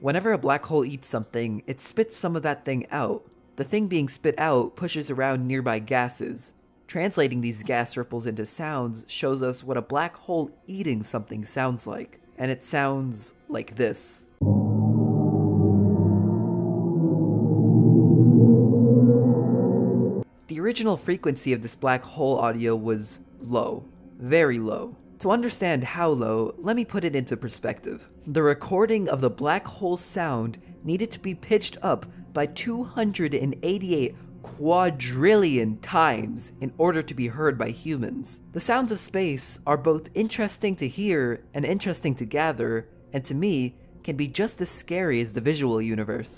Whenever a black hole eats something, it spits some of that thing out. The thing being spit out pushes around nearby gases. Translating these gas ripples into sounds shows us what a black hole eating something sounds like. And it sounds like this. The original frequency of this black hole audio was low. Very low. To understand how low, let me put it into perspective. The recording of the black hole sound needed to be pitched up by 288 quadrillion times in order to be heard by humans. The sounds of space are both interesting to hear and interesting to gather, and to me, can be just as scary as the visual universe.